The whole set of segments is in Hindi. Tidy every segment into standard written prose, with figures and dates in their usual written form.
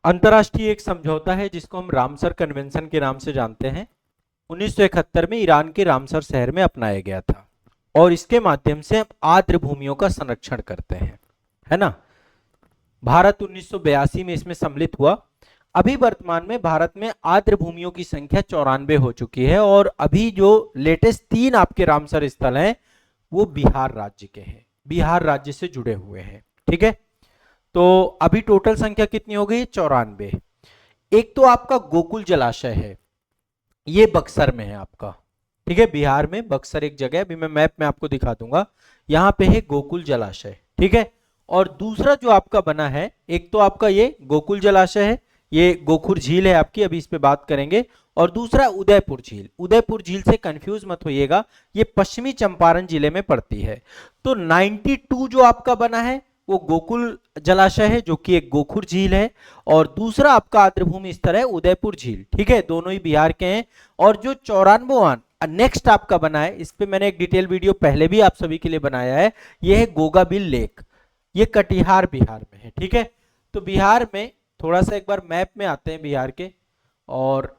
अंतर्राष्ट्रीय एक समझौता है जिसको हम रामसर कन्वेंशन के नाम से जानते हैं, 1971 में ईरान के रामसर शहर में अपनाया गया था और इसके माध्यम से हम आर्द्र भूमियों का संरक्षण करते हैं, है ना। भारत 1982 में इसमें सम्मिलित हुआ। अभी वर्तमान में भारत में आर्द्र भूमियों की संख्या 94 हो चुकी है और अभी जो लेटेस्ट 3 आपके रामसर स्थल हैं वो बिहार राज्य के हैं, बिहार राज्य से जुड़े हुए हैं, ठीक है। तो अभी टोटल संख्या कितनी हो गई? 94। एक तो आपका गोकुल जलाशय है, ये बक्सर में है आपका, ठीक है। बिहार में बक्सर एक जगह, अभी मैं मैप में आपको दिखा दूंगा, यहां पे है गोकुल जलाशय, ठीक है। और दूसरा जो आपका बना है, एक तो आपका ये गोकुल जलाशय है, ये गोखुर झील है आपकी, अभी इस पे बात करेंगे। और दूसरा उदयपुर झील, उदयपुर झील से कंफ्यूज मत होइएगा, ये पश्चिमी चंपारण जिले में पड़ती है। तो 92 जो आपका बना है वो गोकुल जलाशय है जो कि एक गोखुर झील है, और दूसरा आपका आर्द्रभूमि स्थल है उदयपुर झील, ठीक है। दोनों ही बिहार के हैं। और जो 94वां नेक्स्ट आपका बना है, इस पे मैंने एक डिटेल वीडियो पहले भी आप सभी के लिए बनाया है, ये है गोगाबिल लेक, ये कटिहार बिहार में है, ठीक है। तो बिहार में थोड़ा सा एक बार मैप में आते हैं बिहार के, और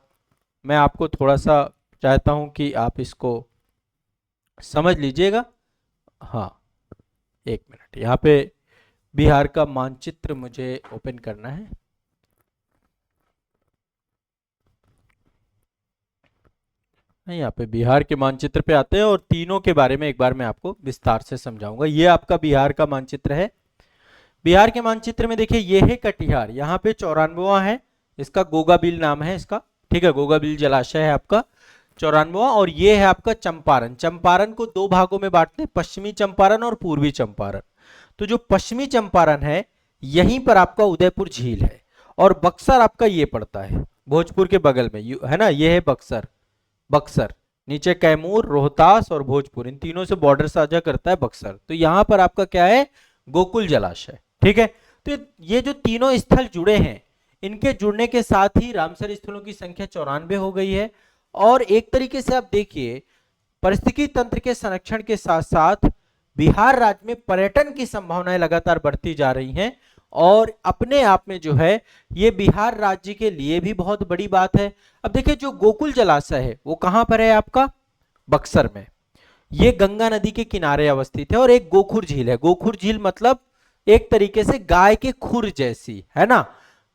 मैं आपको थोड़ा सा चाहता हूं कि आप इसको समझ लीजिएगा। हाँ, एक मिनट, यहाँ पे बिहार का मानचित्र मुझे ओपन करना है। यहाँ पे बिहार के मानचित्र पे आते हैं और तीनों के बारे में एक बार मैं आपको विस्तार से समझाऊंगा। ये आपका बिहार का मानचित्र है। बिहार के मानचित्र में देखिए ये है कटिहार, यहाँ पे 94वां है, इसका गोगाबिल नाम है इसका, ठीक है। गोगाबिल जलाशय है आपका 94वां। और ये है आपका चंपारण। चंपारण को 2 भागों में बांटते हैं, पश्चिमी चंपारण और पूर्वी चंपारण। तो जो पश्चिमी चंपारण है यहीं पर आपका उदयपुर झील है, और बक्सर आपका ये पड़ता है भोजपुर के बगल में, है ना, ये है बक्सर। बक्सर नीचे कैमूर, रोहतास और भोजपुर, इन तीनों से बॉर्डर साझा करता है बक्सर। तो यहां पर आपका क्या है? गोकुल जलाशय, ठीक है। तो ये जो तीनों स्थल जुड़े हैं, इनके जुड़ने के साथ ही रामसर स्थलों की संख्या 94 हो गई है। और एक तरीके से आप देखिए, पारिस्थितिकी तंत्र के संरक्षण के साथ साथ बिहार राज्य में पर्यटन की संभावनाएं लगातार बढ़ती जा रही हैं, और अपने आप में जो है ये बिहार राज्य के लिए भी बहुत बड़ी बात है। अब देखिए जो गोकुल जलाशय है वो कहां पर है आपका? बक्सर में। ये गंगा नदी के किनारे अवस्थित है, और एक गोखुर झील है। गोखुर झील मतलब एक तरीके से गाय के खुर जैसी, है ना।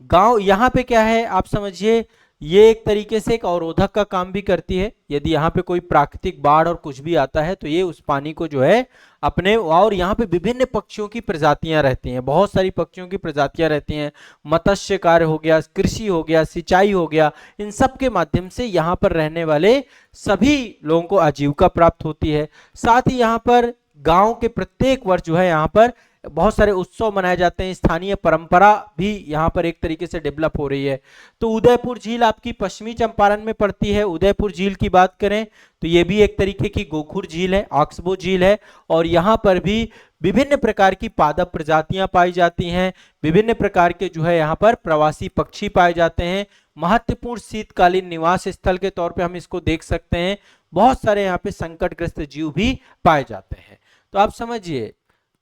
गांव यहाँ पे क्या है आप समझिए, ये एक तरीके से एक अवरोधक का काम भी करती है। यदि यहाँ पे कोई प्राकृतिक बाढ़ और कुछ भी आता है तो ये उस पानी को जो है अपने, और यहाँ पे विभिन्न पक्षियों की प्रजातियां रहती हैं, बहुत सारी पक्षियों की प्रजातियां रहती हैं। मत्स्य कार्य हो गया, कृषि हो गया, सिंचाई हो गया, इन सब के माध्यम से यहाँ पर रहने वाले सभी लोगों को आजीविका प्राप्त होती है। साथ ही यहाँ पर गांव के प्रत्येक वर्ष जो है यहाँ पर बहुत सारे उत्सव मनाए जाते हैं, स्थानीय परंपरा भी यहाँ पर एक तरीके से डेवलप हो रही है। तो उदयपुर झील आपकी पश्चिमी चंपारण में पड़ती है। उदयपुर झील की बात करें तो ये भी एक तरीके की गोखुर झील है, ऑक्सबो झील है, और यहाँ पर भी विभिन्न प्रकार की पादप प्रजातियां पाई जाती हैं। विभिन्न प्रकार के जो है यहाँ पर प्रवासी पक्षी पाए जाते हैं। महत्वपूर्ण शीतकालीन निवास स्थल के तौर पे हम इसको देख सकते हैं। बहुत सारे यहाँ पे संकटग्रस्त जीव भी पाए जाते हैं। तो आप समझिए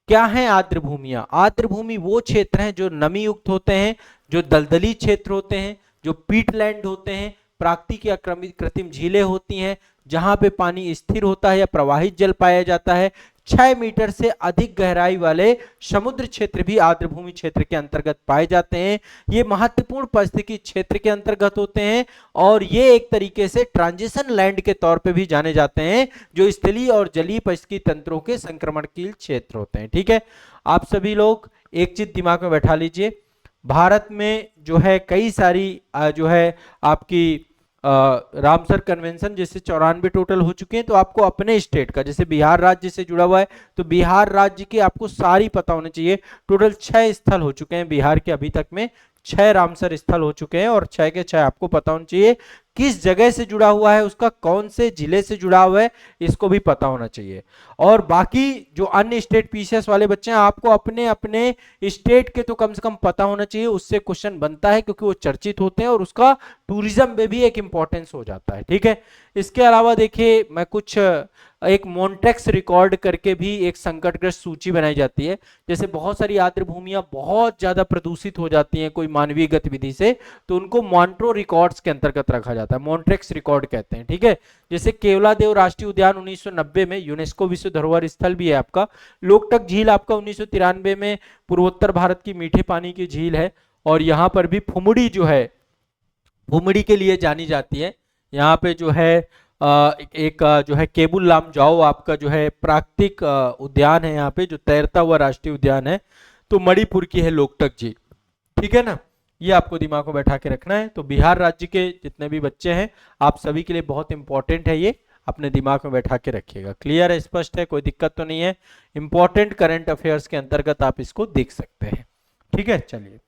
क्या है आर्द्र भूमियां? आर्द्र भूमि वो क्षेत्र हैं जो नमी युक्त होते हैं, जो दलदली क्षेत्र होते हैं, जो पीटलैंड होते हैं, प्राकृतिक या कृत्रिम झीलें होती हैं, जहां पे पानी स्थिर होता है या प्रवाहित जल पाया जाता है। 6 मीटर से अधिक गहराई वाले समुद्र क्षेत्र भी आर्द्र भूमि क्षेत्र के अंतर्गत पाए जाते हैं। ये महत्वपूर्ण पारिस्थितिकी क्षेत्र के अंतर्गत होते हैं, और ये एक तरीके से ट्रांजिशन लैंड के तौर पे भी जाने जाते हैं, जो स्थलीय और जलीय पारिस्थितिकी तंत्रों के संक्रमणशील क्षेत्र होते हैं, ठीक है। आप सभी लोग एक चीज दिमाग में बैठा लीजिए, भारत में जो है कई सारी जो है आपकी रामसर कन्वेंशन जैसे 94 टोटल हो चुके हैं। तो आपको अपने स्टेट का, जैसे बिहार राज्य से जुड़ा हुआ है तो बिहार राज्य की आपको सारी पता होनी चाहिए। टोटल 6 स्थल हो चुके हैं बिहार के, अभी तक में 6 रामसर स्थल हो चुके हैं, और 6 के 6 आपको पता होना चाहिए। किस जगह से जुड़ा हुआ है, उसका कौन से जिले से जुड़ा हुआ है, इसको भी पता होना चाहिए। और बाकी जो अन्य स्टेट पीसीएस वाले बच्चे हैं, आपको अपने अपने स्टेट के तो कम से कम पता होना चाहिए, उससे क्वेश्चन बनता है क्योंकि वो चर्चित होते हैं और उसका टूरिज्म में भी एक इंपॉर्टेंस हो जाता है, ठीक है। इसके अलावा देखिए मैं कुछ एक मॉन्ट्रेक्स रिकॉर्ड करके भी एक संकटग्रस्त सूची बनाई जाती है। जैसे बहुत सारी आर्द्र भूमियां बहुत ज्यादा प्रदूषित हो जाती हैं कोई मानवीय गतिविधि से, तो उनको मॉन्ट्रो रिकॉर्ड्स के अंतर्गत रखा जाता है, मॉन्ट्रेक्स रिकॉर्ड कहते हैं, ठीक है। जैसे केवलादेव राष्ट्रीय उद्यान 1990 में यूनेस्को विश्व धरोहर स्थल भी है आपका। लोकटक झील आपका 1993 में पूर्वोत्तर भारत की मीठे पानी की झील है, और यहाँ पर भी फुमड़ी जो है, फुमड़ी के लिए जानी जाती है। यहाँ पे जो है एक जो है केबुल लामजाओ आपका जो है प्राकृतिक उद्यान है, यहाँ पे जो तैरता हुआ राष्ट्रीय उद्यान है। तो मणिपुर की है लोकटक झील, ठीक है ना। ये आपको दिमाग में बैठा के रखना है। तो बिहार राज्य के जितने भी बच्चे हैं, आप सभी के लिए बहुत इंपॉर्टेंट है, ये अपने दिमाग में बैठा के रखिएगा। क्लियर है, स्पष्ट है, कोई दिक्कत तो नहीं है। इंपॉर्टेंट करंट अफेयर्स के अंतर्गत आप इसको देख सकते हैं, ठीक है। चलिए।